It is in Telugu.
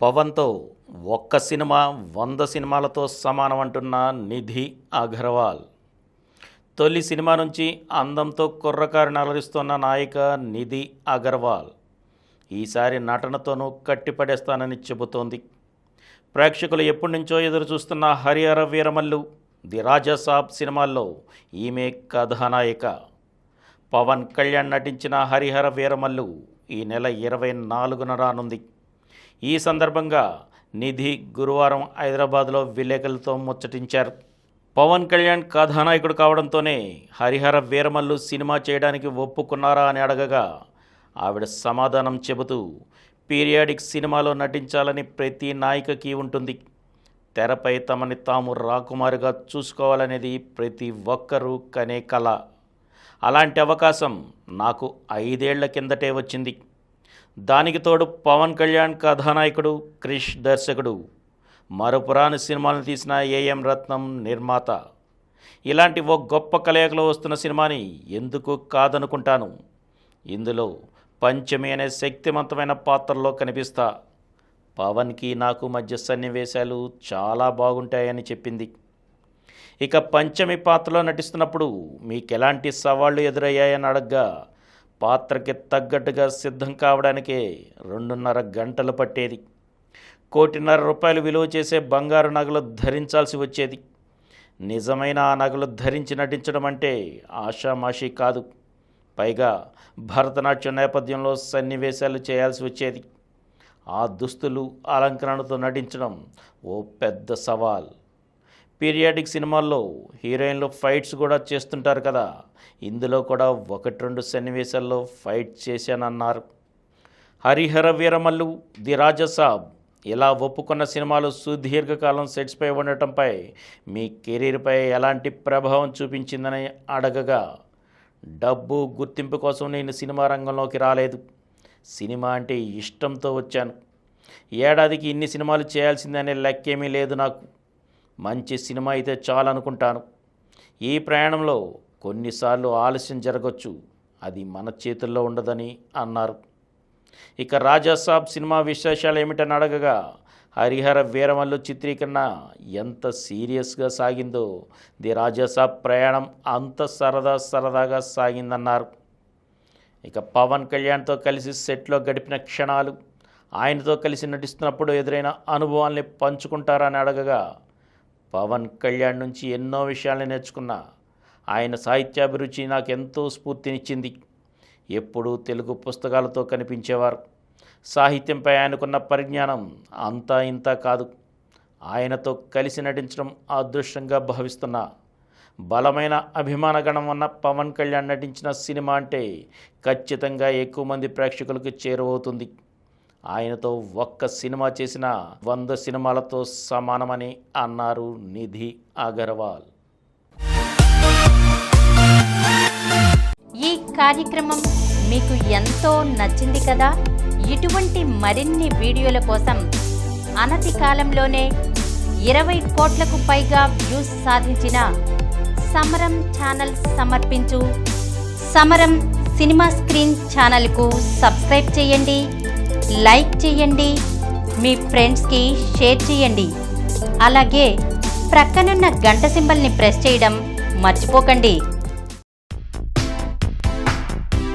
పవన్తో ఒక్క సినిమా 100 సినిమాలతో సమానం అంటున్న నిధి అగర్వాల్. తొలి సినిమా నుంచి అందంతో కుర్రకారిని అలరిస్తున్న నాయిక నిధి అగర్వాల్ ఈసారి నటనతోనూ కట్టిపడేస్తానని చెబుతోంది. ప్రేక్షకులు ఎప్పటి నుంచో ఎదురు చూస్తున్న హరిహర వీరమల్లు, ది రాజా సాబ్ సినిమాల్లో ఈమె కథానాయిక. పవన్ కళ్యాణ్ నటించిన హరిహర వీరమల్లు ఈ నెల 24న రానుంది. ఈ సందర్భంగా నిధి గురువారం హైదరాబాద్లో విలేకరులతో ముచ్చటించారు. పవన్ కళ్యాణ్ కథానాయకుడు కావడంతోనే హరిహర వీరమల్లు సినిమా చేయడానికి ఒప్పుకున్నారా అని అడగగా ఆవిడ సమాధానం చెబుతూ, పీరియాడిక్ సినిమాలో నటించాలని ప్రతి నాయికకి ఉంటుంది. తెరపై తమని తాము రాకుమారుగా చూసుకోవాలనేది ప్రతి ఒక్కరూ కనే కల. అలాంటి అవకాశం నాకు 5 ఏళ్ల కిందటే వచ్చింది. దానికి తోడు పవన్ కళ్యాణ్ కథానాయకుడు, క్రిష్ దర్శకుడు, మరపురాని సినిమాలను తీసిన ఏఎం రత్నం నిర్మాత. ఇలాంటి ఓ గొప్ప కలయికలో వస్తున్న సినిమాని ఎందుకు కాదనుకుంటాను. ఇందులో పంచమి అనే శక్తివంతమైన పాత్రలో కనిపిస్తా. పవన్కి నాకు మధ్య సన్నివేశాలు చాలా బాగుంటాయని చెప్పింది. ఇక పంచమి పాత్రలో నటిస్తున్నప్పుడు మీకెలాంటి సవాళ్లు ఎదురయ్యాయని అడగ్గా, పాత్రకి తగ్గట్టుగా సిద్ధం కావడానికే 2.5 గంటలు పట్టేది. 1.5 కోటి విలువ చేసే బంగారు నగలు ధరించాల్సి వచ్చేది. నిజమైన ఆ నగలు ధరించి నటించడం అంటే ఆషామాషీ కాదు. పైగా భరతనాట్యం నేపథ్యంలో సన్నివేశాలు చేయాల్సి వచ్చేది. ఆ దుస్తులు, అలంకరణతో నటించడం ఓ పెద్ద సవాల్. పీరియాడిక్ సినిమాల్లో హీరోయిన్లు ఫైట్స్ కూడా చేస్తుంటారు కదా, ఇందులో కూడా 1-2 సన్నివేశాల్లో ఫైట్ చేశానన్నారు. హరిహర వీరమల్లు, ది రాజా సాబ్ ఇలా ఒప్పుకున్న సినిమాలు సుదీర్ఘకాలం సెట్స్పై ఉండటంపై మీ కెరీర్పై ఎలాంటి ప్రభావం చూపించిందని అడగగా, డబ్బు, గుర్తింపు కోసం నేను సినిమా రంగంలోకి రాలేదు. సినిమా అంటే ఇష్టంతో వచ్చాను. ఏడాదికి ఇన్ని సినిమాలు చేయాల్సిందనే లెక్కేమీ లేదు నాకు. మంచి సినిమా అయితే చాలనుకుంటాను. ఈ ప్రయాణంలో కొన్నిసార్లు ఆలస్యం జరగవచ్చు, అది మన చేతుల్లో ఉండదని అన్నారు. ఇక రాజా సాబ్ సినిమా విశేషాలు ఏమిటని అడగగా, హరిహర వీరమల్లు చిత్రీకరణ ఎంత సీరియస్గా సాగిందో ది రాజా సాబ్ ప్రయాణం అంత సరదాగా సాగిందన్నారు. ఇక పవన్ కళ్యాణ్తో కలిసి సెట్లో గడిపిన క్షణాలు, ఆయనతో కలిసి నటిస్తున్నప్పుడు ఎదురైన అనుభవాల్ని పంచుకుంటారని అడగగా, పవన్ కళ్యాణ్ నుంచి ఎన్నో విషయాల్ని నేర్చుకున్నా. ఆయన సాహిత్యాభిరుచి నాకెంతో స్ఫూర్తినిచ్చింది. ఎప్పుడూ తెలుగు పుస్తకాలతో కనిపించేవారు. సాహిత్యంపై ఆయనకున్న పరిజ్ఞానం అంతా ఇంతా కాదు. ఆయనతో కలిసి నటించడం అదృష్టంగా భావిస్తున్నా. బలమైన అభిమానగణం ఉన్న పవన్ కళ్యాణ్ నటించిన సినిమా అంటే ఖచ్చితంగా ఎక్కువ మంది ప్రేక్షకులకు చేరువవుతుంది. ఆయనతో ఒక్క సినిమా చేసిన 100 సినిమాలతో సమానమని అన్నారు నిధి అగర్వాల్. ఈ కార్యక్రమం మీకు ఎంతో నచ్చింది కదా. ఇటువంటి మరిన్ని వీడియోల కోసం అనతి కాలంలోనే 20 కోట్లకు పైగా వ్యూస్ సాధించిన సమరం ఛానల్ సమర్పించు సమరం సినిమా స్క్రీన్ ఛానల్కు సబ్స్క్రైబ్ చేయండి, లైక్ చేయండి, మీ ఫ్రెండ్స్కి షేర్ చేయండి. అలాగే ప్రక్కనున్న గంట సింబల్ని ప్రెస్ చేయడం మర్చిపోకండి.